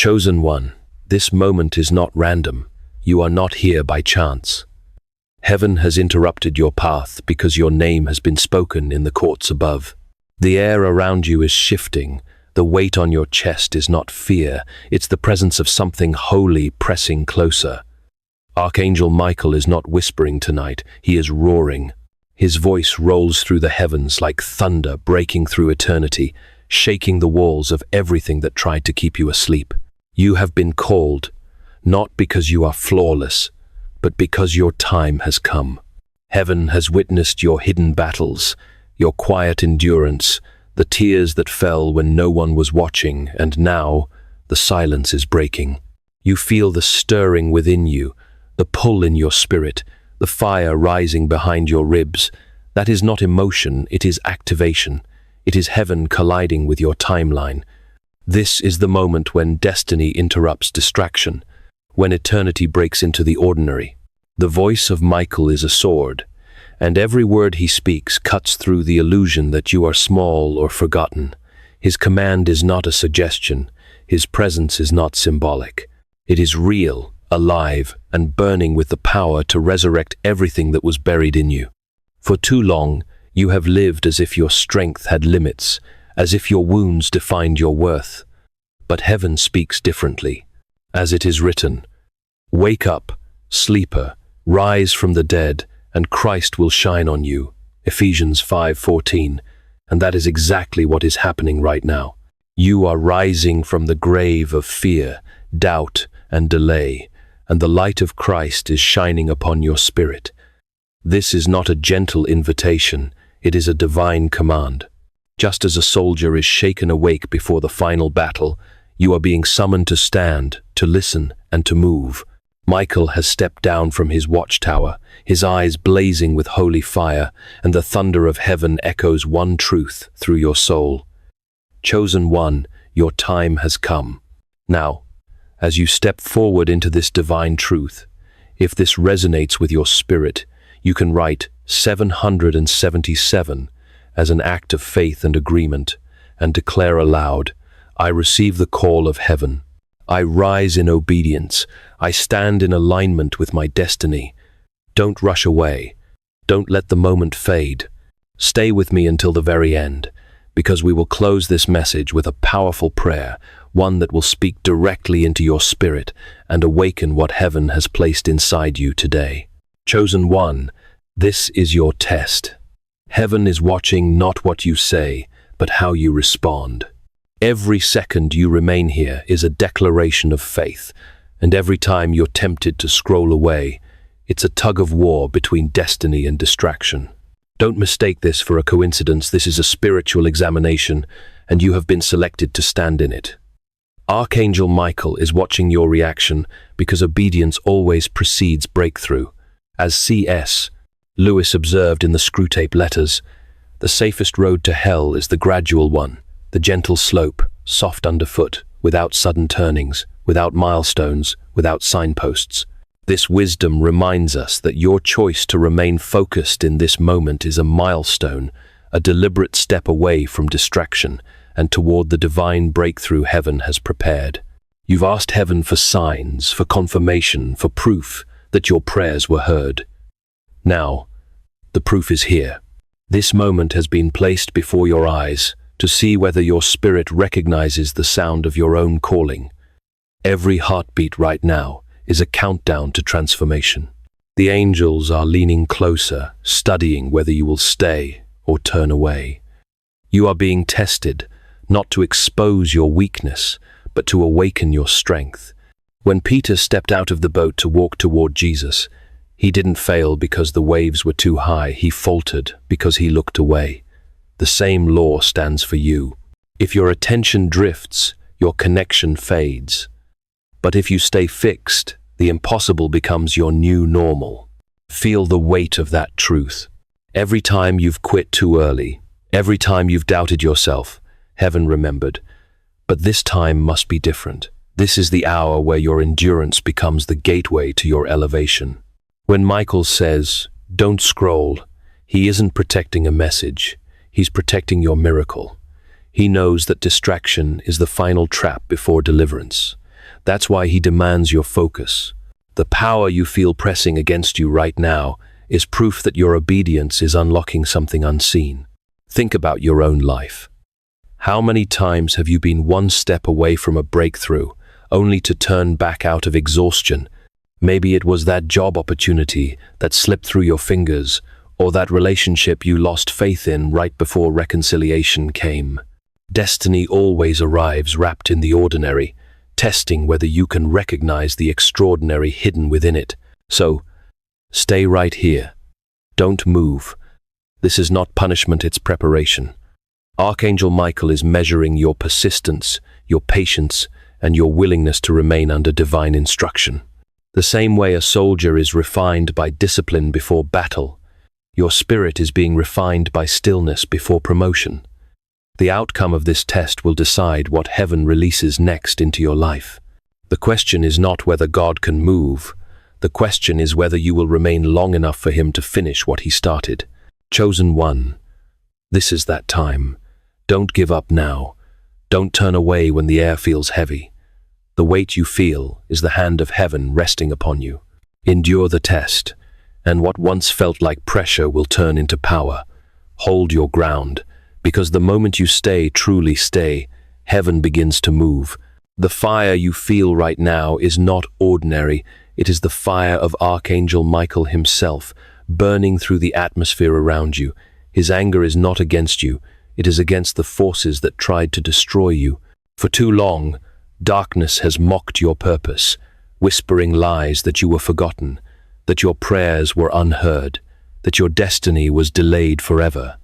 Chosen one, this moment is not random. You are not here by chance. Heaven has interrupted your path because your name has been spoken in the courts above. The air around you is shifting. The weight on your chest is not fear, it's the presence of something holy pressing closer. Archangel Michael is not whispering tonight, he is roaring. His voice rolls through the heavens like thunder breaking through eternity, shaking the walls of everything that tried to keep you asleep. You have been called, not because you are flawless, but because your time has come. Heaven has witnessed your hidden battles, your quiet endurance, the tears that fell when no one was watching, and now the silence is breaking. You feel the stirring within you, the pull in your spirit, the fire rising behind your ribs. That is not emotion, it is activation. It is heaven colliding with your timeline. This is the moment when destiny interrupts distraction, when eternity breaks into the ordinary. The voice of Michael is a sword, and every word he speaks cuts through the illusion that you are small or forgotten. His command is not a suggestion. His presence is not symbolic. It is real, alive, and burning with the power to resurrect everything that was buried in you. For too long, you have lived as if your strength had limits, as if your wounds defined your worth. But heaven speaks differently. As it is written, "Wake up, sleeper, rise from the dead, and Christ will shine on you." Ephesians 5:14. And that is exactly what is happening right now. You are rising from the grave of fear, doubt, and delay, and the light of Christ is shining upon your spirit. This is not a gentle invitation, it is a divine command. Just as a soldier is shaken awake before the final battle, you are being summoned to stand, to listen, and to move. Michael has stepped down from his watchtower, his eyes blazing with holy fire, and the thunder of heaven echoes one truth through your soul. Chosen one, your time has come. Now, as you step forward into this divine truth, if this resonates with your spirit, you can write 777 as an act of faith and agreement, and declare aloud, "I receive the call of heaven. I rise in obedience. I stand in alignment with my destiny." Don't rush away. Don't let the moment fade. Stay with me until the very end, because we will close this message with a powerful prayer, one that will speak directly into your spirit and awaken what heaven has placed inside you today. Chosen one, this is your test. Heaven is watching not what you say, but how you respond. Every second you remain here is a declaration of faith, and every time you're tempted to scroll away, it's a tug of war between destiny and distraction. Don't mistake this for a coincidence. This is a spiritual examination, and you have been selected to stand in it. Archangel Michael is watching your reaction because obedience always precedes breakthrough. As C.S. Lewis observed in the Screwtape Letters, the safest road to hell is the gradual one, the gentle slope, soft underfoot, without sudden turnings, without milestones, without signposts. This wisdom reminds us that your choice to remain focused in this moment is a milestone, a deliberate step away from distraction and toward the divine breakthrough heaven has prepared. You've asked heaven for signs, for confirmation, for proof that your prayers were heard. Now, the proof is here. This moment has been placed before your eyes to see whether your spirit recognizes the sound of your own calling. Every heartbeat right now is a countdown to transformation. The angels are leaning closer, studying whether you will stay or turn away. You are being tested, not to expose your weakness, but to awaken your strength. When Peter stepped out of the boat to walk toward Jesus, he didn't fail because the waves were too high. He faltered because he looked away. The same law stands for you. If your attention drifts, your connection fades. But if you stay fixed, the impossible becomes your new normal. Feel the weight of that truth. Every time you've quit too early, every time you've doubted yourself, heaven remembered. But this time must be different. This is the hour where your endurance becomes the gateway to your elevation. When Michael says, "Don't scroll," he isn't protecting a message. He's protecting your miracle. He knows that distraction is the final trap before deliverance. That's why he demands your focus. The power you feel pressing against you right now is proof that your obedience is unlocking something unseen. Think about your own life. How many times have you been one step away from a breakthrough, only to turn back out of exhaustion? Maybe it was that job opportunity that slipped through your fingers, or that relationship you lost faith in right before reconciliation came. Destiny always arrives wrapped in the ordinary, testing whether you can recognize the extraordinary hidden within it. So, stay right here. Don't move. This is not punishment, it's preparation. Archangel Michael is measuring your persistence, your patience, and your willingness to remain under divine instruction. The same way a soldier is refined by discipline before battle, your spirit is being refined by stillness before promotion. The outcome of this test will decide what heaven releases next into your life. The question is not whether God can move. The question is whether you will remain long enough for him to finish what he started. Chosen one, this is that time. Don't give up now. Don't turn away when the air feels heavy. The weight you feel is the hand of heaven resting upon you. Endure the test, and what once felt like pressure will turn into power. Hold your ground, because the moment you stay, truly stay, heaven begins to move. The fire you feel right now is not ordinary. It is the fire of Archangel Michael himself, burning through the atmosphere around you. His anger is not against you. It is against the forces that tried to destroy you. For too long, darkness has mocked your purpose, whispering lies that you were forgotten, that your prayers were unheard, that your destiny was delayed forever.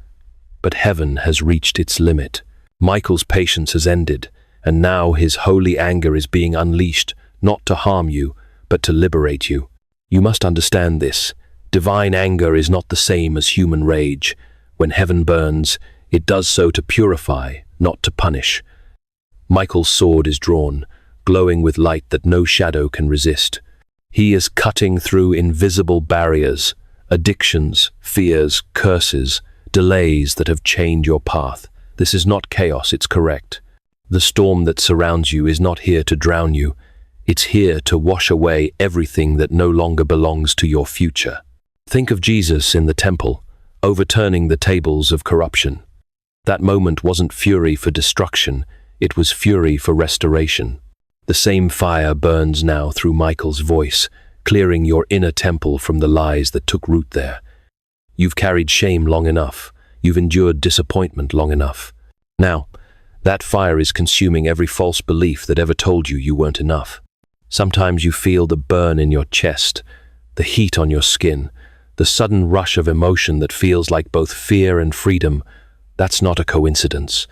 But heaven has reached its limit. Michael's patience has ended, and now his holy anger is being unleashed, not to harm you, but to liberate you. You must understand this. Divine anger is not the same as human rage. When heaven burns, it does so to purify, not to punish. Michael's sword is drawn, glowing with light that no shadow can resist. He is cutting through invisible barriers, addictions, fears, curses, delays that have chained your path. This is not chaos, it's correct. The storm that surrounds you is not here to drown you. It's here to wash away everything that no longer belongs to your future. Think of Jesus in the temple, overturning the tables of corruption. That moment wasn't fury for destruction, it was fury for restoration. The same fire burns now through Michael's voice, clearing your inner temple from the lies that took root there. You've carried shame long enough. You've endured disappointment long enough. Now, that fire is consuming every false belief that ever told you you weren't enough. Sometimes you feel the burn in your chest, the heat on your skin, the sudden rush of emotion that feels like both fear and freedom. That's not a coincidence.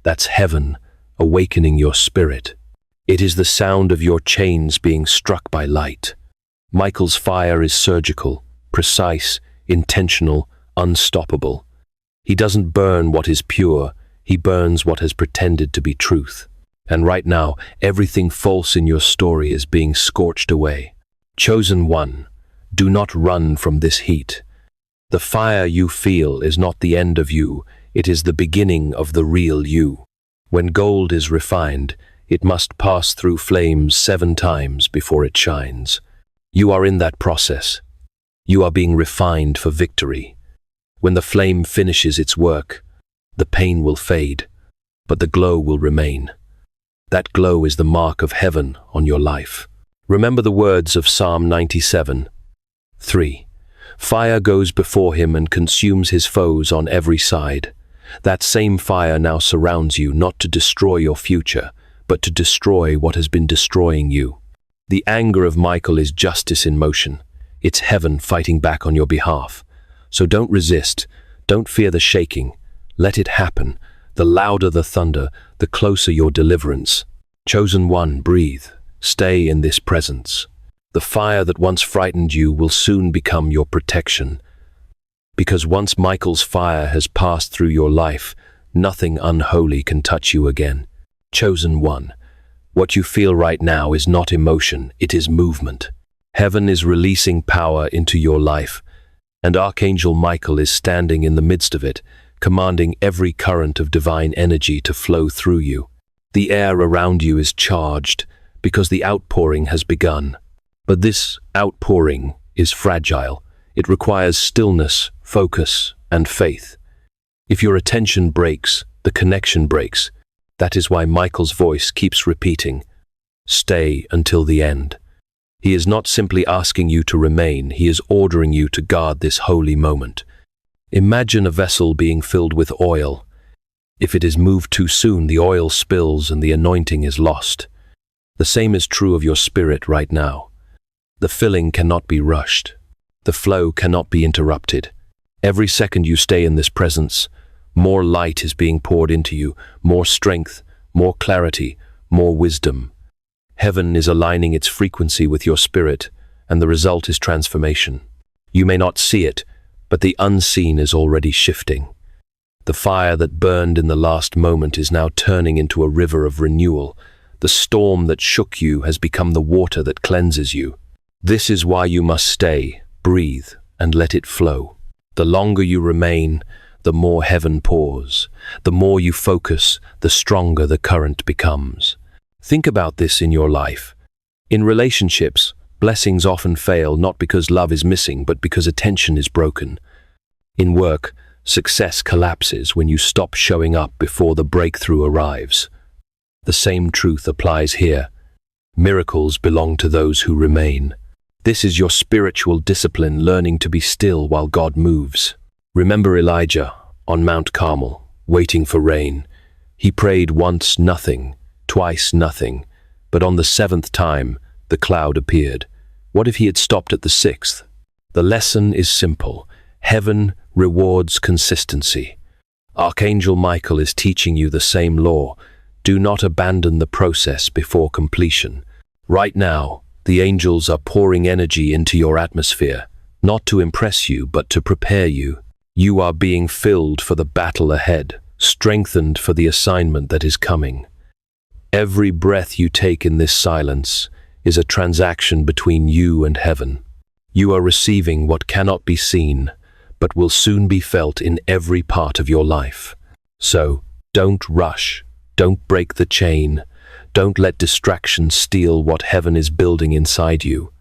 That's heaven awakening your spirit. It is the sound of your chains being struck by light. Michael's fire is surgical, precise, intentional, unstoppable. He doesn't burn what is pure, he burns what has pretended to be truth. And right now, everything false in your story is being scorched away. Chosen one, do not run from this heat. The fire you feel is not the end of you, it is the beginning of the real you. When gold is refined, it must pass through flames 7 times before it shines. You are in that process. You are being refined for victory. When the flame finishes its work, the pain will fade, but the glow will remain. That glow is the mark of heaven on your life. Remember the words of Psalm 97:3. Fire goes before him and consumes his foes on every side. That same fire now surrounds you, not to destroy your future, but to destroy what has been destroying you. The anger of Michael is justice in motion. It's heaven fighting back on your behalf. So don't resist. Don't fear the shaking. Let it happen. The louder the thunder, the closer your deliverance. Chosen one, breathe. Stay in this presence. The fire that once frightened you will soon become your protection. Because once Michael's fire has passed through your life, nothing unholy can touch you again. Chosen one, what you feel right now is not emotion, it is movement. Heaven is releasing power into your life, and Archangel Michael is standing in the midst of it, commanding every current of divine energy to flow through you. The air around you is charged, because the outpouring has begun. But this outpouring is fragile. It requires stillness, focus, and faith. If your attention breaks, the connection breaks. That is why Michael's voice keeps repeating, "Stay until the end." He is not simply asking you to remain, he is ordering you to guard this holy moment. Imagine a vessel being filled with oil. If it is moved too soon, the oil spills and the anointing is lost. The same is true of your spirit right now. The filling cannot be rushed. The flow cannot be interrupted. Every second you stay in this presence, more light is being poured into you, more strength, more clarity, more wisdom. Heaven is aligning its frequency with your spirit, and the result is transformation. You may not see it, but the unseen is already shifting. The fire that burned in the last moment is now turning into a river of renewal. The storm that shook you has become the water that cleanses you. This is why you must stay, breathe, and let it flow. The longer you remain, the more heaven pours. The more you focus, the stronger the current becomes. Think about this in your life. In relationships, blessings often fail not because love is missing, but because attention is broken. In work, success collapses when you stop showing up before the breakthrough arrives. The same truth applies here. Miracles belong to those who remain. This is your spiritual discipline, learning to be still while God moves. Remember Elijah on Mount Carmel, waiting for rain. He prayed once, nothing, twice, nothing, but on the seventh time, the cloud appeared. What if he had stopped at the sixth? The lesson is simple. Heaven rewards consistency. Archangel Michael is teaching you the same law. Do not abandon the process before completion. Right now, the angels are pouring energy into your atmosphere, not to impress you, but to prepare you. You are being filled for the battle ahead, strengthened for the assignment that is coming. Every breath you take in this silence is a transaction between you and heaven. You are receiving what cannot be seen, but will soon be felt in every part of your life. So, don't rush, don't break the chain, don't let distractions steal what heaven is building inside you.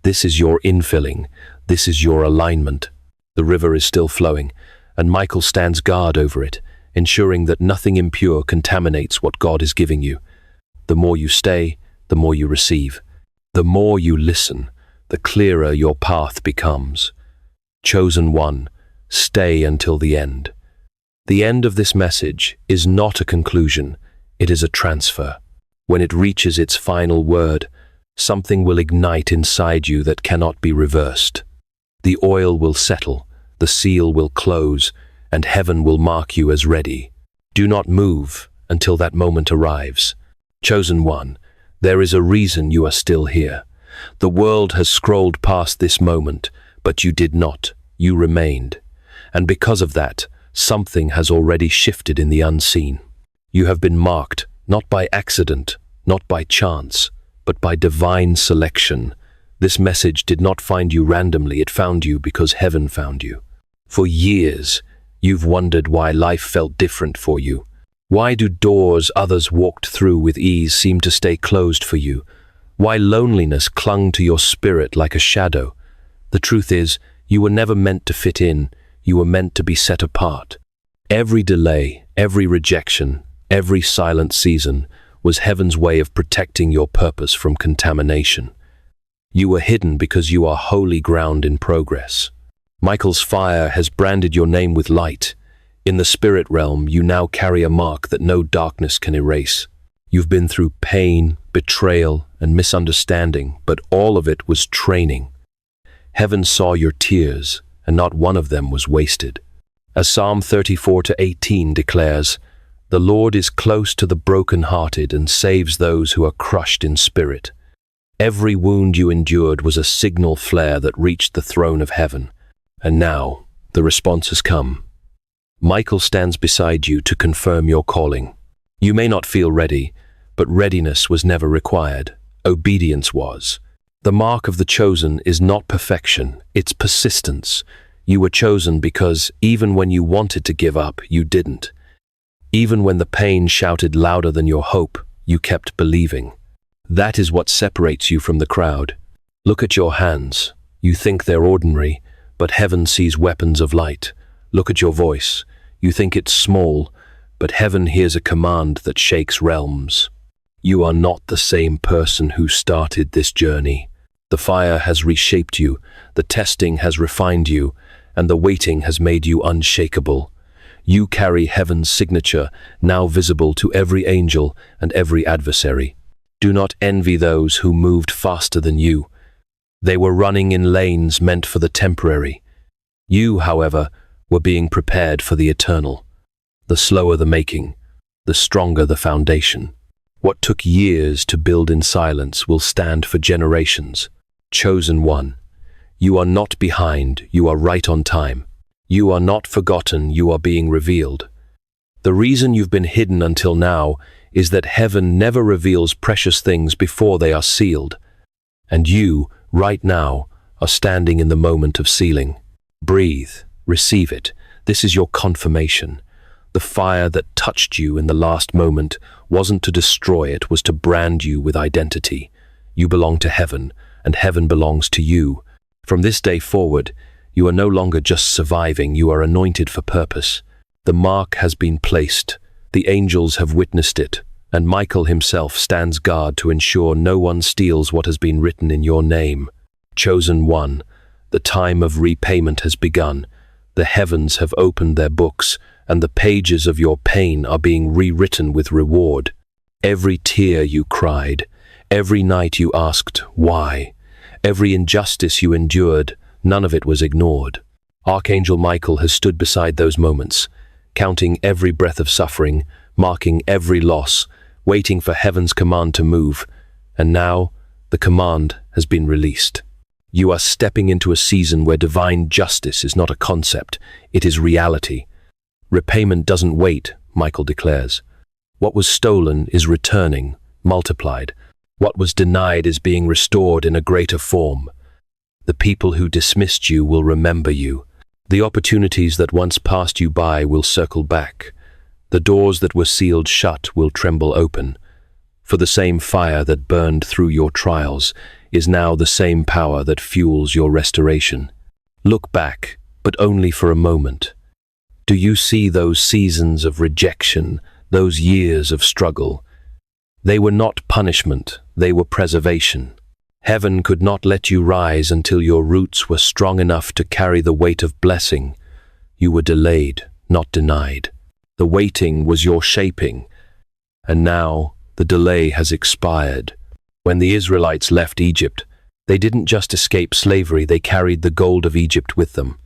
This is your infilling, this is your alignment. The river is still flowing, and Michael stands guard over it, ensuring that nothing impure contaminates what God is giving you. The more you stay, the more you receive. The more you listen, the clearer your path becomes. Chosen one, stay until the end. The end of this message is not a conclusion, it is a transfer. When it reaches its final word, something will ignite inside you that cannot be reversed. The oil will settle, the seal will close, and heaven will mark you as ready. Do not move until that moment arrives. Chosen one, there is a reason you are still here. The world has scrolled past this moment, but you did not. You remained. And because of that, something has already shifted in the unseen. You have been marked, not by accident, not by chance, but by divine selection. This message did not find you randomly, it found you because heaven found you. For years, you've wondered why life felt different for you. Why do doors others walked through with ease seem to stay closed for you? Why loneliness clung to your spirit like a shadow? The truth is, you were never meant to fit in, you were meant to be set apart. Every delay, every rejection, every silent season was heaven's way of protecting your purpose from contamination. You were hidden because you are holy ground in progress. Michael's fire has branded your name with light. In the spirit realm, you now carry a mark that no darkness can erase. You've been through pain, betrayal, and misunderstanding, but all of it was training. Heaven saw your tears, and not one of them was wasted. As Psalm 34:18 declares, "The Lord is close to the brokenhearted and saves those who are crushed in spirit." Every wound you endured was a signal flare that reached the throne of heaven. And now, the response has come. Michael stands beside you to confirm your calling. You may not feel ready, but readiness was never required. Obedience was. The mark of the chosen is not perfection, it's persistence. You were chosen because even when you wanted to give up, you didn't. Even when the pain shouted louder than your hope, you kept believing. That is what separates you from the crowd. Look at your hands. You think they're ordinary, but heaven sees weapons of light. Look at your voice. You think it's small, but heaven hears a command that shakes realms. You are not the same person who started this journey. The fire has reshaped you, the testing has refined you, and the waiting has made you unshakable. You carry heaven's signature, now visible to every angel and every adversary. Do not envy those who moved faster than you. They were running in lanes meant for the temporary. You, however, were being prepared for the eternal. The slower the making, the stronger the foundation. What took years to build in silence will stand for generations. Chosen one. You are not behind, you are right on time. You are not forgotten, you are being revealed. The reason you've been hidden until now is that heaven never reveals precious things before they are sealed. And you, right now, are standing in the moment of sealing. Breathe, receive it. This is your confirmation. The fire that touched you in the last moment wasn't to destroy it, was to brand you with identity. You belong to heaven, and heaven belongs to you. From this day forward, you are no longer just surviving, you are anointed for purpose. The mark has been placed, the angels have witnessed it, and Michael himself stands guard to ensure no one steals what has been written in your name. Chosen one, the time of repayment has begun. The heavens have opened their books, and the pages of your pain are being rewritten with reward. Every tear you cried, every night you asked, why? Every injustice you endured, none of it was ignored. Archangel Michael has stood beside those moments, counting every breath of suffering, marking every loss, waiting for heaven's command to move. And now, the command has been released. You are stepping into a season where divine justice is not a concept, it is reality. Repayment doesn't wait, Michael declares. What was stolen is returning, multiplied. What was denied is being restored in a greater form. The people who dismissed you will remember you. The opportunities that once passed you by will circle back. The doors that were sealed shut will tremble open. For the same fire that burned through your trials is now the same power that fuels your restoration. Look back, but only for a moment. Do you see those seasons of rejection, those years of struggle? They were not punishment, they were preservation. Heaven could not let you rise until your roots were strong enough to carry the weight of blessing. You were delayed, not denied. The waiting was your shaping. And now, the delay has expired. When the Israelites left Egypt, they didn't just escape slavery, they carried the gold of Egypt with them.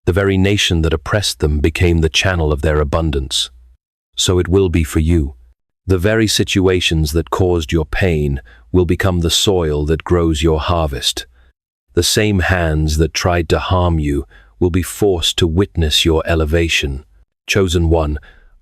The very nation that oppressed them became the channel of their abundance. So it will be for you. The very situations that caused your pain will become the soil that grows your harvest. The same hands that tried to harm you will be forced to witness your elevation. Chosen one,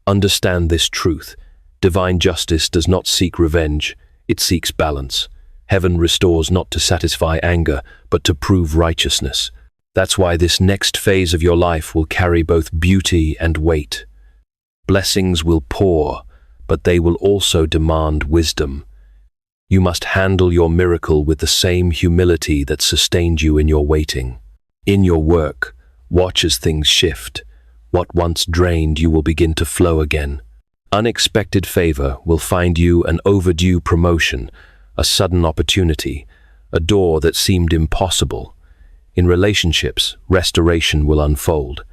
understand this truth. Divine justice does not seek revenge, it seeks balance. Heaven restores not to satisfy anger, but to prove righteousness. That's why this next phase of your life will carry both beauty and weight. Blessings will pour, but they will also demand wisdom. You must handle your miracle with the same humility that sustained you in your waiting. In your work, watch as things shift. What once drained you will begin to flow again. Unexpected favor will find you an overdue promotion, a sudden opportunity, a door that seemed impossible. In relationships, restoration will unfold.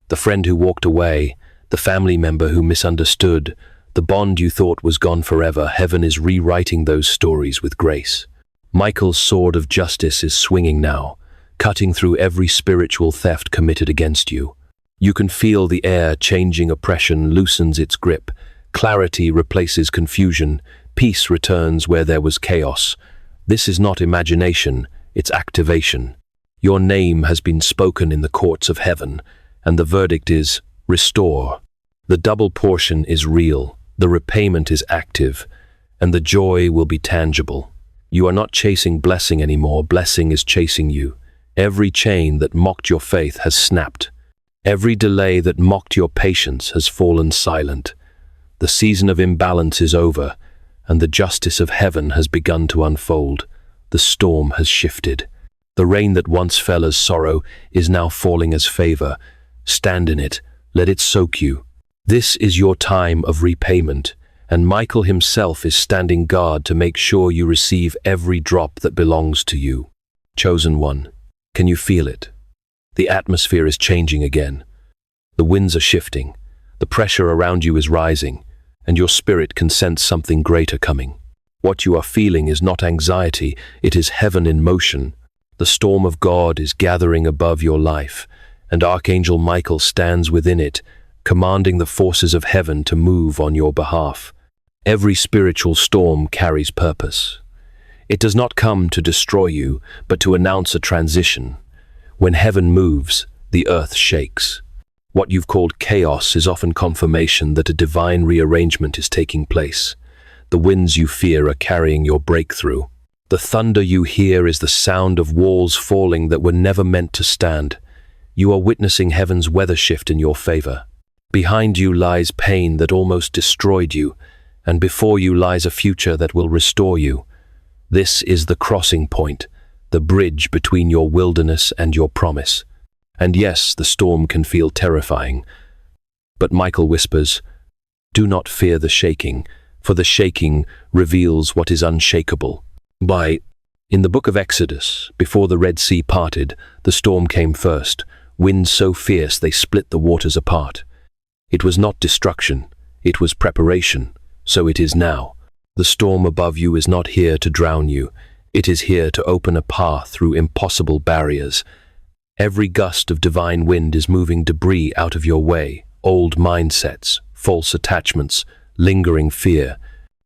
The friend who walked away, the family member who misunderstood, the bond you thought was gone forever, heaven is rewriting those stories with grace. Michael's sword of justice is swinging now, cutting through every spiritual theft committed against you. You can feel the air changing, oppression loosens its grip, clarity replaces confusion, peace returns where there was chaos. This is not imagination, it's activation. Your name has been spoken in the courts of heaven, and the verdict is, restore. The double portion is real, the repayment is active, and the joy will be tangible. You are not chasing blessing anymore, blessing is chasing you. Every chain that mocked your faith has snapped. Every delay that mocked your patience has fallen silent. The season of imbalance is over, and the justice of heaven has begun to unfold. The storm has shifted. The rain that once fell as sorrow is now falling as favor. Stand in it, let it soak you. This is your time of repayment, and Michael himself is standing guard to make sure you receive every drop that belongs to you. Chosen one, can you feel it? The atmosphere is changing again. The winds are shifting, the pressure around you is rising, and your spirit can sense something greater coming. What you are feeling is not anxiety, it is heaven in motion. The storm of God is gathering above your life, and Archangel Michael stands within it, commanding the forces of heaven to move on your behalf. Every spiritual storm carries purpose. It does not come to destroy you, but to announce a transition. When heaven moves, the earth shakes. What you've called chaos is often confirmation that a divine rearrangement is taking place. The winds you fear are carrying your breakthrough. The thunder you hear is the sound of walls falling that were never meant to stand. You are witnessing heaven's weather shift in your favor. Behind you lies pain that almost destroyed you, and before you lies a future that will restore you. This is the crossing point, the bridge between your wilderness and your promise. And yes, the storm can feel terrifying. But Michael whispers, "Do not fear the shaking, for the shaking reveals what is unshakable." In the book of Exodus, before the Red Sea parted, the storm came first, winds so fierce they split the waters apart. It was not destruction, it was preparation. So it is now. The storm above you is not here to drown you. It is here to open a path through impossible barriers. Every gust of divine wind is moving debris out of your way, old mindsets, false attachments, lingering fear.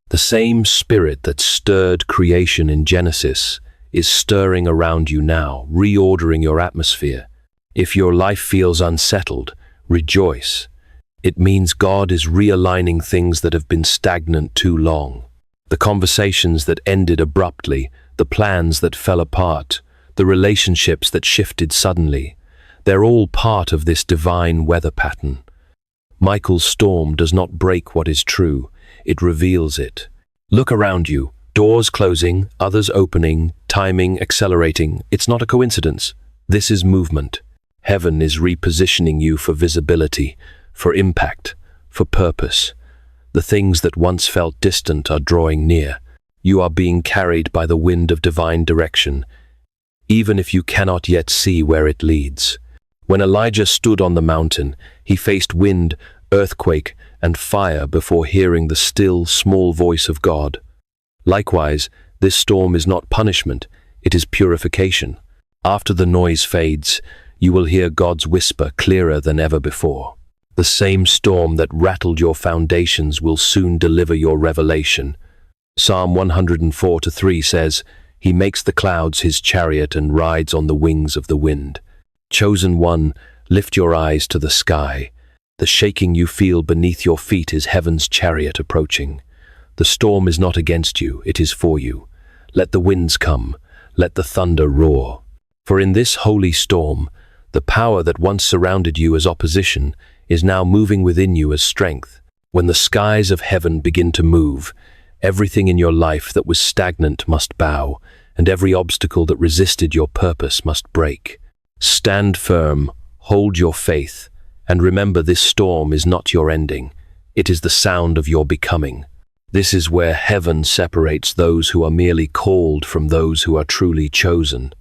The same spirit that stirred creation in Genesis is stirring around you now, reordering your atmosphere. If your life feels unsettled, rejoice. It means God is realigning things that have been stagnant too long. The conversations that ended abruptly, the plans that fell apart, the relationships that shifted suddenly, they're all part of this divine weather pattern. Michael's storm does not break what is true, it reveals it. Look around you, doors closing, others opening, timing accelerating. It's not a coincidence. This is movement. Heaven is repositioning you for visibility, for impact, for purpose. The things that once felt distant are drawing near. You are being carried by the wind of divine direction, even if you cannot yet see where it leads. When Elijah stood on the mountain, he faced wind, earthquake, and fire before hearing the still, small voice of God. Likewise, this storm is not punishment, it is purification. After the noise fades, you will hear God's whisper clearer than ever before. The same storm that rattled your foundations will soon deliver your revelation. Psalm 104:3 says, "He makes the clouds his chariot and rides on the wings of the wind." Chosen one, lift your eyes to the sky. The shaking you feel beneath your feet is heaven's chariot approaching. The storm is not against you, it is for you. Let the winds come, let the thunder roar. For in this holy storm, the power that once surrounded you as opposition is now moving within you as strength. When the skies of heaven begin to move, everything in your life that was stagnant must bow, and every obstacle that resisted your purpose must break. Stand firm, hold your faith, and remember this storm is not your ending. It is the sound of your becoming. This is where heaven separates those who are merely called from those who are truly chosen.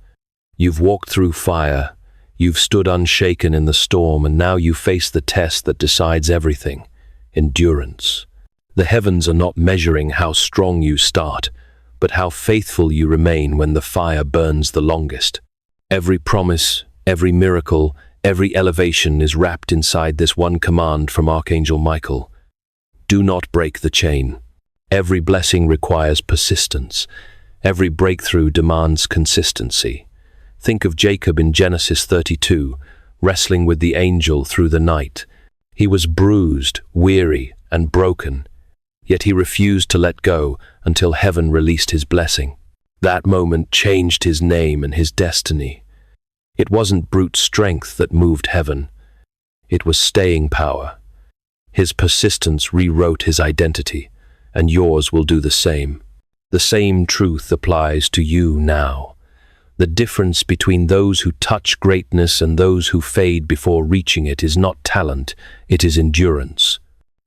You've walked through fire, you've stood unshaken in the storm, and now you face the test that decides everything: endurance. The heavens are not measuring how strong you start, but how faithful you remain when the fire burns the longest. Every promise, every miracle, every elevation is wrapped inside this one command from Archangel Michael: do not break the chain. Every blessing requires persistence. Every breakthrough demands consistency. Think of Jacob in Genesis 32, wrestling with the angel through the night. He was bruised, weary, and broken, yet he refused to let go until heaven released his blessing. That moment changed his name and his destiny. It wasn't brute strength that moved heaven. It was staying power. His persistence rewrote his identity, and yours will do the same. The same truth applies to you now. The difference between those who touch greatness and those who fade before reaching it is not talent, it is endurance.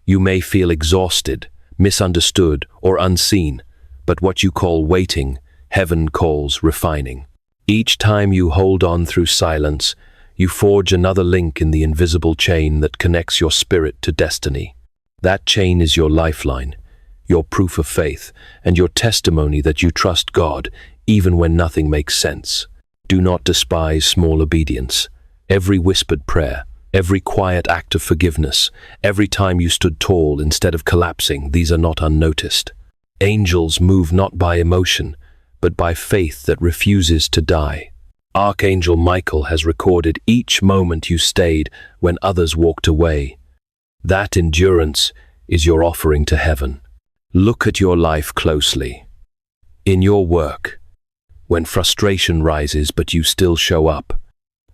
You may feel exhausted, misunderstood, or unseen, but what you call waiting, heaven calls refining. Each time you hold on through silence, you forge another link in the invisible chain that connects your spirit to destiny. That chain is your lifeline, your proof of faith, and your testimony that you trust God even when nothing makes sense. Do not despise small obedience. Every whispered prayer, every quiet act of forgiveness, every time you stood tall instead of collapsing, these are not unnoticed. Angels move not by emotion, but by faith that refuses to die. Archangel Michael has recorded each moment you stayed when others walked away. That endurance is your offering to heaven. Look at your life closely. In your work, when frustration rises but you still show up,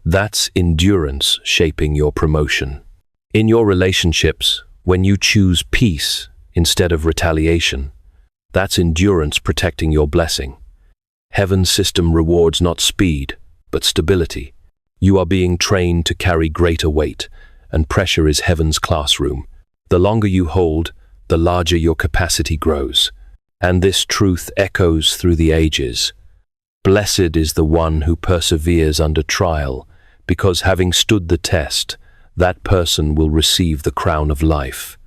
that's endurance shaping your promotion. In your relationships, when you choose peace instead of retaliation, that's endurance protecting your blessing. Heaven's system rewards not speed, but stability. You are being trained to carry greater weight, and pressure is heaven's classroom. The longer you hold, the larger your capacity grows. And this truth echoes through the ages. Blessed is the one who perseveres under trial, because having stood the test, that person will receive the crown of life.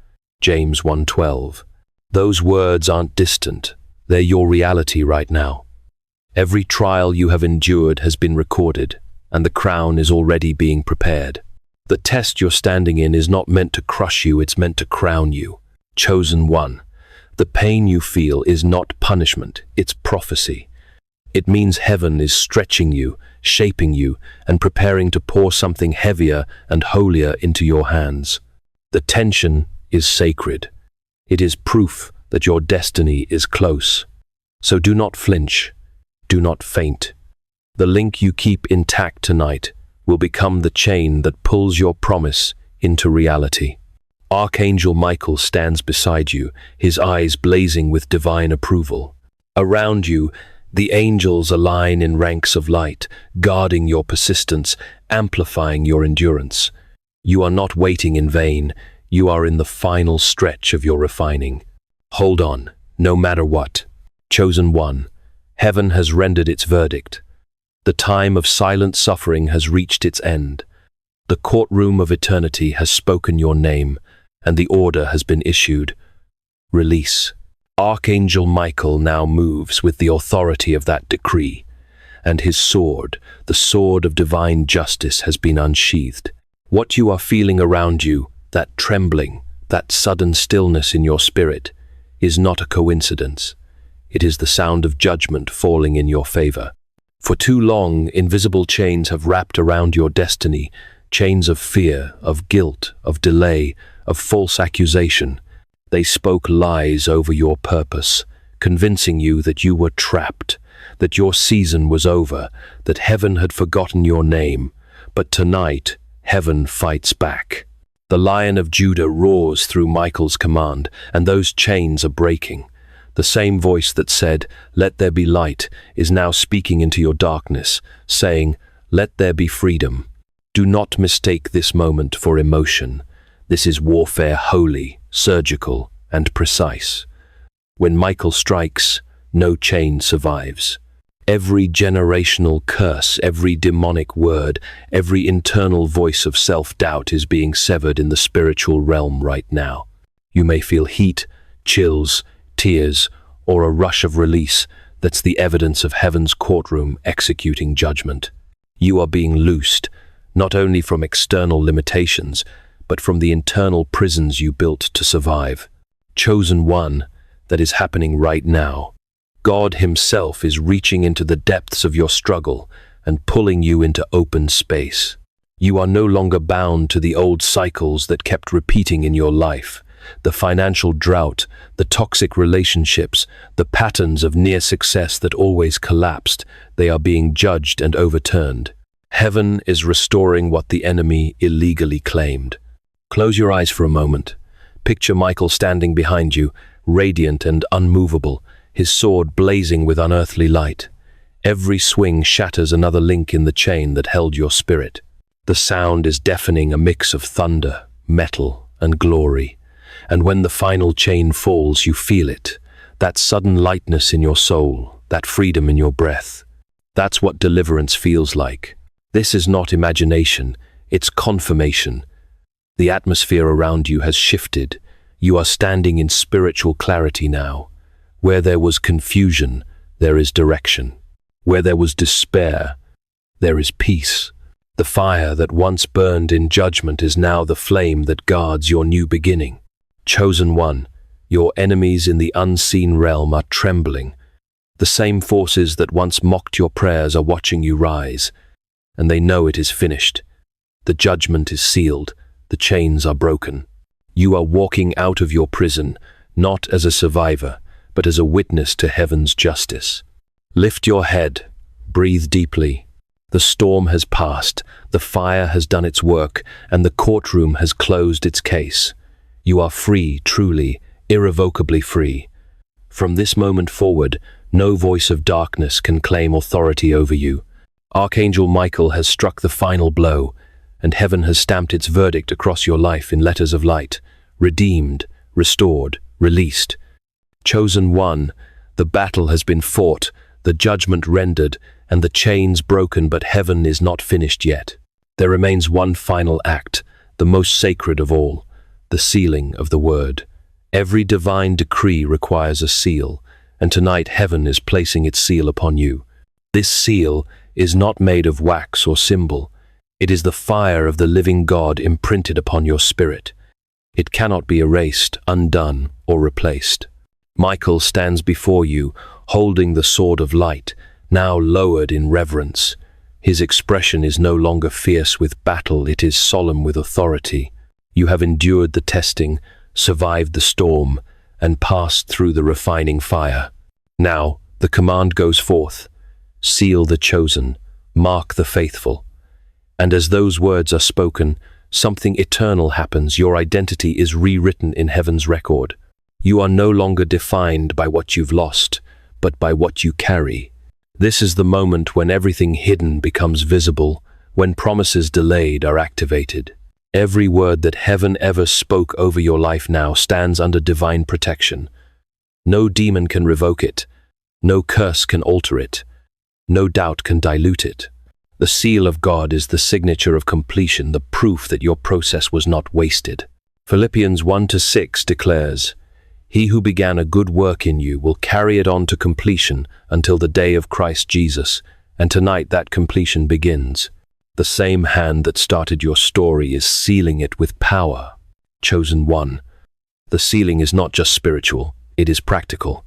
James 1:12. Those words aren't distant, they're your reality right now. Every trial you have endured has been recorded, and the crown is already being prepared. The test you're standing in is not meant to crush you, it's meant to crown you. Chosen one. The pain you feel is not punishment, it's prophecy. It means heaven is stretching you, shaping you, and preparing to pour something heavier and holier into your hands. The tension is sacred. It is proof that your destiny is close. So do not flinch. Do not faint. The link you keep intact tonight will become the chain that pulls your promise into reality. Archangel Michael stands beside you, his eyes blazing with divine approval. Around you, the angels align in ranks of light, guarding your persistence, amplifying your endurance. You are not waiting in vain. You are in the final stretch of your refining. Hold on, no matter what. Chosen one. Heaven has rendered its verdict. The time of silent suffering has reached its end. The courtroom of eternity has spoken your name, and the order has been issued. Release. Archangel Michael now moves with the authority of that decree, and his sword, the sword of divine justice, has been unsheathed. What you are feeling around you, that trembling, that sudden stillness in your spirit, is not a coincidence. It is the sound of judgment falling in your favor. For too long, invisible chains have wrapped around your destiny, chains of fear, of guilt, of delay, of false accusation. They spoke lies over your purpose, convincing you that you were trapped, that your season was over, that heaven had forgotten your name. But tonight, heaven fights back. The Lion of Judah roars through Michael's command, and those chains are breaking. The same voice that said, "Let there be light," is now speaking into your darkness, saying, "Let there be freedom." Do not mistake this moment for emotion. This is warfare holy, surgical, and precise. When Michael strikes, no chain survives. Every generational curse, every demonic word, every internal voice of self-doubt is being severed in the spiritual realm right now. You may feel heat, chills, tears, or a rush of release. That's the evidence of heaven's courtroom executing judgment. You are being loosed, not only from external limitations, but from the internal prisons you built to survive. Chosen one, that is happening right now. God himself is reaching into the depths of your struggle and pulling you into open space. You are no longer bound to the old cycles that kept repeating in your life. The financial drought, the toxic relationships, the patterns of near success that always collapsed, they are being judged and overturned. Heaven is restoring what the enemy illegally claimed. Close your eyes for a moment. Picture Michael standing behind you, radiant and unmovable, his sword blazing with unearthly light. Every swing shatters another link in the chain that held your spirit. The sound is deafening, a mix of thunder, metal, and glory. And when the final chain falls, you feel it. That sudden lightness in your soul, that freedom in your breath. That's what deliverance feels like. This is not imagination, it's confirmation. The atmosphere around you has shifted. You are standing in spiritual clarity now. Where there was confusion, there is direction. Where there was despair, there is peace. The fire that once burned in judgment is now the flame that guards your new beginning. Chosen one, your enemies in the unseen realm are trembling. The same forces that once mocked your prayers are watching you rise, and they know it is finished. The judgment is sealed, the chains are broken. You are walking out of your prison, not as a survivor, but as a witness to heaven's justice. Lift your head, breathe deeply. The storm has passed, the fire has done its work, and the courtroom has closed its case. You are free, truly, irrevocably free. From this moment forward, no voice of darkness can claim authority over you. Archangel Michael has struck the final blow, and heaven has stamped its verdict across your life in letters of light. Redeemed, restored, released. Chosen one, the battle has been fought, the judgment rendered, and the chains broken, but heaven is not finished yet. There remains one final act, the most sacred of all, the sealing of the word. Every divine decree requires a seal, and tonight heaven is placing its seal upon you. This seal is not made of wax or symbol. It is the fire of the living God imprinted upon your spirit. It cannot be erased, undone, or replaced. Michael stands before you, holding the sword of light, now lowered in reverence. His expression is no longer fierce with battle, it is solemn with authority. You have endured the testing, survived the storm, and passed through the refining fire. Now, the command goes forth. Seal the chosen, mark the faithful. And as those words are spoken, something eternal happens. Your identity is rewritten in heaven's record. You are no longer defined by what you've lost, but by what you carry. This is the moment when everything hidden becomes visible, when promises delayed are activated. Every word that heaven ever spoke over your life now stands under divine protection. No demon can revoke it. No curse can alter it. No doubt can dilute it. The seal of God is the signature of completion, the proof that your process was not wasted. Philippians 1-6 declares, "He who began a good work in you will carry it on to completion until the day of Christ Jesus," and tonight that completion begins. The same hand that started your story is sealing it with power. Chosen one. The sealing is not just spiritual, it is practical.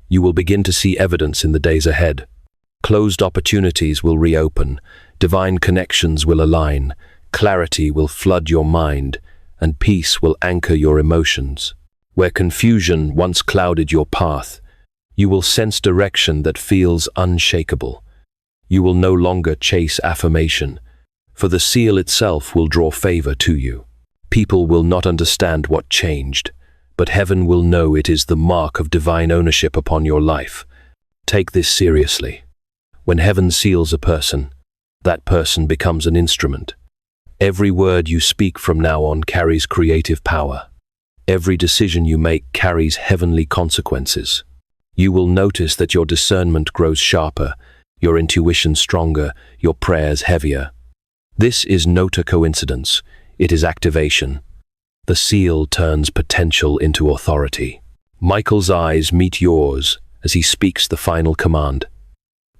You will begin to see evidence in the days ahead. Closed opportunities will reopen, divine connections will align, clarity will flood your mind, and peace will anchor your emotions. Where confusion once clouded your path, you will sense direction that feels unshakable. You will no longer chase affirmation, for the seal itself will draw favor to you. People will not understand what changed, but heaven will know it is the mark of divine ownership upon your life. Take this seriously. When heaven seals a person, that person becomes an instrument. Every word you speak from now on carries creative power. Every decision you make carries heavenly consequences. You will notice that your discernment grows sharper, your intuition stronger, your prayers heavier. This is not a coincidence, it is activation. The seal turns potential into authority. Michael's eyes meet yours as he speaks the final command.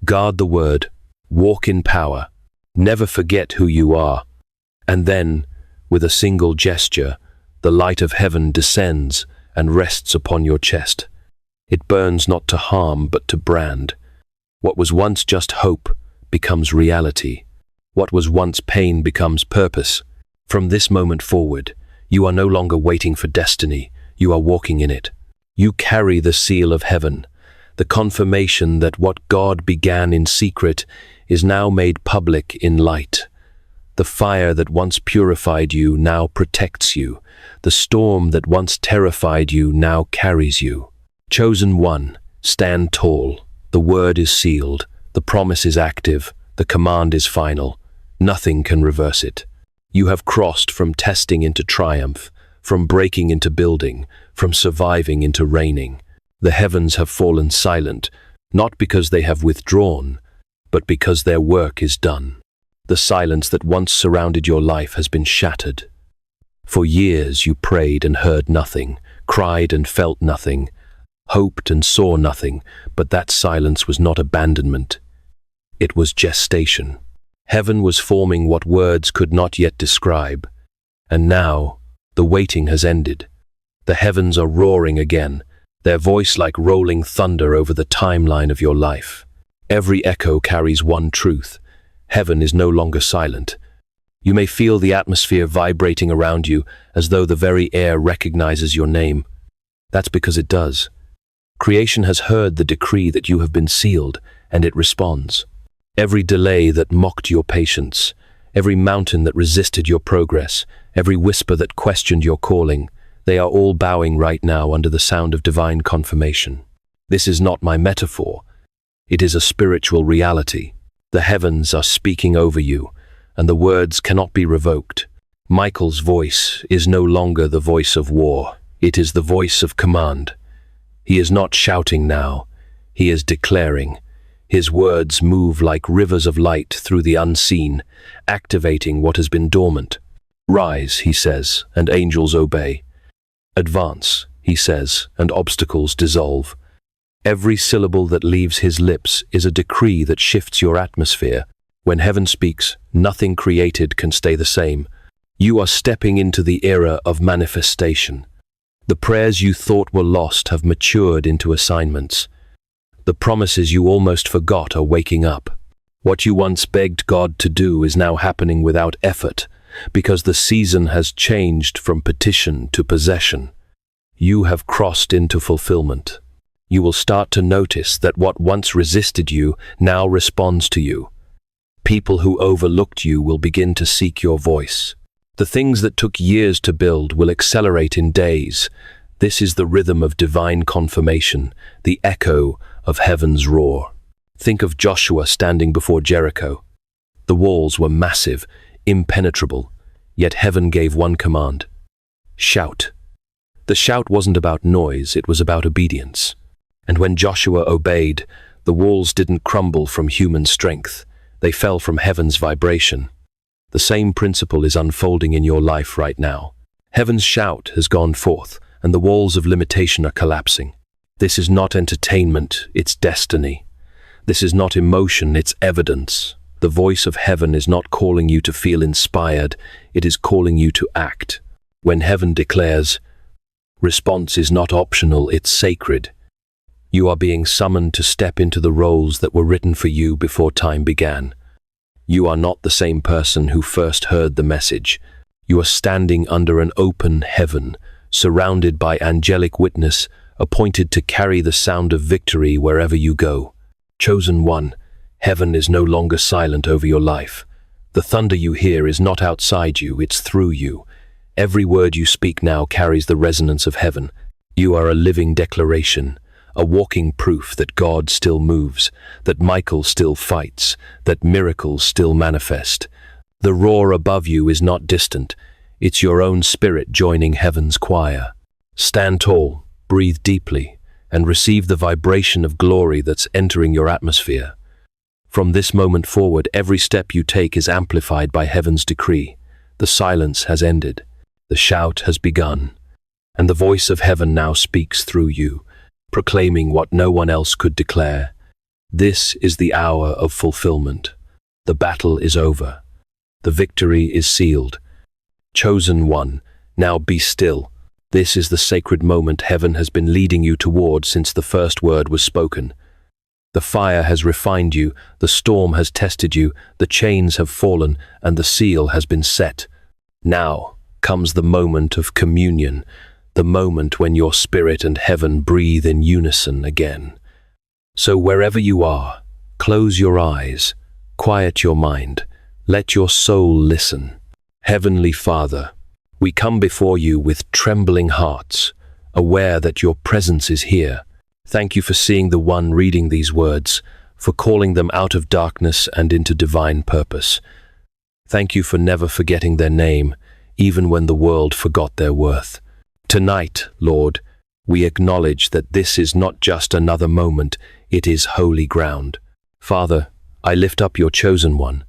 Guard the word, walk in power, never forget who you are. And then, with a single gesture, the light of heaven descends and rests upon your chest. It burns not to harm but to brand. What was once just hope becomes reality. What was once pain becomes purpose. From this moment forward, you are no longer waiting for destiny, you are walking in it. You carry the seal of heaven, the confirmation that what God began in secret is now made public in light. The fire that once purified you now protects you. The storm that once terrified you now carries you. Chosen one, stand tall. The word is sealed. The promise is active. The command is final. Nothing can reverse it. You have crossed from testing into triumph, from breaking into building, from surviving into reigning. The heavens have fallen silent, not because they have withdrawn, but because their work is done. The silence that once surrounded your life has been shattered. For years you prayed and heard nothing, cried and felt nothing, hoped and saw nothing, but that silence was not abandonment. It was gestation. Heaven was forming what words could not yet describe. And now, the waiting has ended. The heavens are roaring again, their voice like rolling thunder over the timeline of your life. Every echo carries one truth. Heaven is no longer silent. You may feel the atmosphere vibrating around you as though the very air recognizes your name. That's because it does. Creation has heard the decree that you have been sealed, and it responds. Every delay that mocked your patience, every mountain that resisted your progress, every whisper that questioned your calling, they are all bowing right now under the sound of divine confirmation. This is not my metaphor. It is a spiritual reality. The heavens are speaking over you, and the words cannot be revoked. Michael's voice is no longer the voice of war. It is the voice of command. He is not shouting now. He is declaring. His words move like rivers of light through the unseen, activating what has been dormant. Rise, he says, and angels obey. Advance, he says, and obstacles dissolve. Every syllable that leaves his lips is a decree that shifts your atmosphere. When heaven speaks, nothing created can stay the same. You are stepping into the era of manifestation. The prayers you thought were lost have matured into assignments. The promises you almost forgot are waking up. What you once begged God to do is now happening without effort, because the season has changed from petition to possession. You have crossed into fulfillment. You will start to notice that what once resisted you now responds to you. People who overlooked you will begin to seek your voice. The things that took years to build will accelerate in days. This is the rhythm of divine confirmation, the echo of heaven's roar. Think of Joshua standing before Jericho. The walls were massive, impenetrable, yet heaven gave one command: shout. The shout wasn't about noise, it was about obedience. And when Joshua obeyed, the walls didn't crumble from human strength. They fell from heaven's vibration. The same principle is unfolding in your life right now. Heaven's shout has gone forth, and the walls of limitation are collapsing. This is not entertainment, it's destiny. This is not emotion, it's evidence. The voice of heaven is not calling you to feel inspired, it is calling you to act. When heaven declares, response is not optional, it's sacred. You are being summoned to step into the roles that were written for you before time began. You are not the same person who first heard the message. You are standing under an open heaven, surrounded by angelic witness, appointed to carry the sound of victory wherever you go. Chosen one, heaven is no longer silent over your life. The thunder you hear is not outside you, it's through you. Every word you speak now carries the resonance of heaven. You are a living declaration, a walking proof that God still moves, that Michael still fights, that miracles still manifest. The roar above you is not distant, it's your own spirit joining heaven's choir. Stand tall, breathe deeply, and receive the vibration of glory that's entering your atmosphere. From this moment forward, every step you take is amplified by heaven's decree. The silence has ended, the shout has begun, and the voice of heaven now speaks through you, proclaiming what no one else could declare. This is the hour of fulfillment. The battle is over. The victory is sealed. Chosen one, now be still. This is the sacred moment heaven has been leading you toward since the first word was spoken. The fire has refined you, the storm has tested you, the chains have fallen, and the seal has been set. Now comes the moment of communion, the moment when your spirit and heaven breathe in unison again. So wherever you are, close your eyes, quiet your mind, Let your soul listen. Heavenly Father, we come before you with trembling hearts, aware that your presence is here. Thank you for seeing the one reading these words, for calling them out of darkness and into divine purpose. Thank you for never forgetting their name, even when the world forgot their worth. Tonight, Lord, we acknowledge that this is not just another moment, it is holy ground. Father, I lift up your chosen one.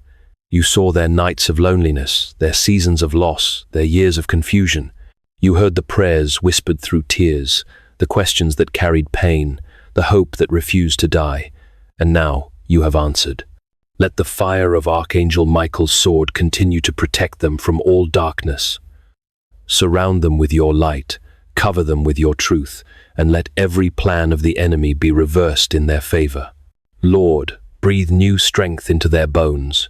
You saw their nights of loneliness, their seasons of loss, their years of confusion. You heard the prayers whispered through tears, the questions that carried pain, the hope that refused to die. And now you have answered. Let the fire of Archangel Michael's sword continue to protect them from all darkness. Surround them with your light, cover them with your truth, and let every plan of the enemy be reversed in their favor. Lord, breathe new strength into their bones.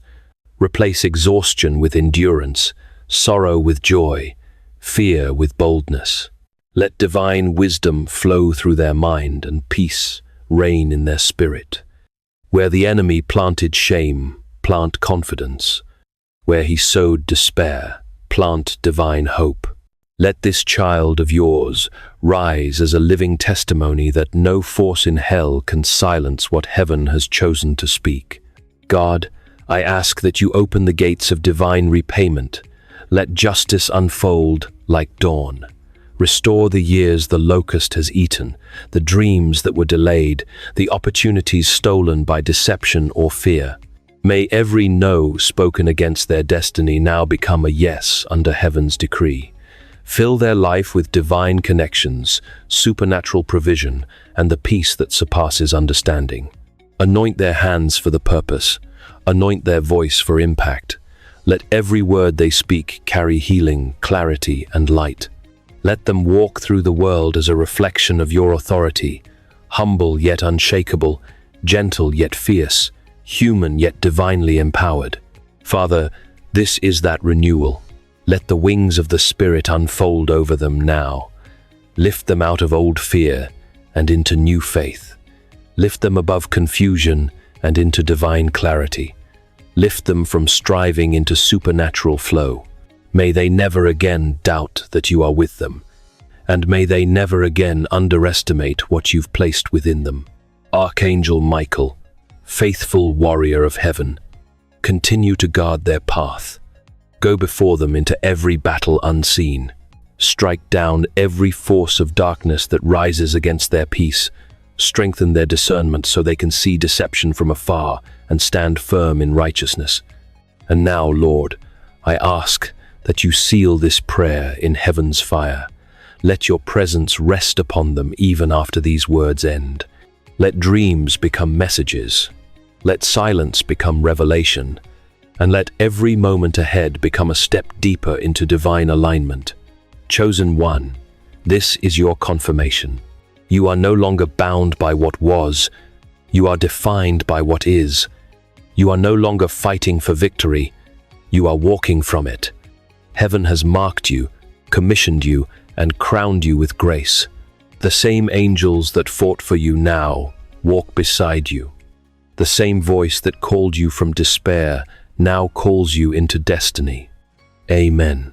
Replace exhaustion with endurance, sorrow with joy, fear with boldness. Let divine wisdom flow through their mind and peace reign in their spirit. Where the enemy planted shame, plant confidence. Where he sowed despair, plant divine hope. Let this child of yours rise as a living testimony that no force in hell can silence what heaven has chosen to speak. God, I ask that you open the gates of divine repayment. Let justice unfold like dawn. Restore the years the locust has eaten, the dreams that were delayed, the opportunities stolen by deception or fear. May every no spoken against their destiny now become a yes under heaven's decree. Fill their life with divine connections, supernatural provision, and the peace that surpasses understanding. Anoint their hands for the purpose. Anoint their voice for impact. Let every word they speak carry healing, clarity, and light. Let them walk through the world as a reflection of your authority, humble yet unshakable, gentle yet fierce, human yet divinely empowered. Father, this is that renewal. Let the wings of the Spirit unfold over them now. Lift them out of old fear and into new faith. Lift them above confusion and into divine clarity. Lift them from striving into supernatural flow. May they never again doubt that you are with them, and may they never again underestimate what you've placed within them. Archangel Michael, faithful warrior of heaven, continue to guard their path. Go before them into every battle unseen. Strike down every force of darkness that rises against their peace. Strengthen their discernment so they can see deception from afar and stand firm in righteousness. And now, Lord, I ask that you seal this prayer in heaven's fire. Let your presence rest upon them even after these words end. Let dreams become messages. Let silence become revelation. And let every moment ahead become a step deeper into divine alignment. Chosen one, this is your confirmation. You are no longer bound by what was. You are defined by what is. You are no longer fighting for victory. You are walking from it. Heaven has marked you, commissioned you, and crowned you with grace. The same angels that fought for you now walk beside you. The same voice that called you from despair now calls you into destiny. Amen.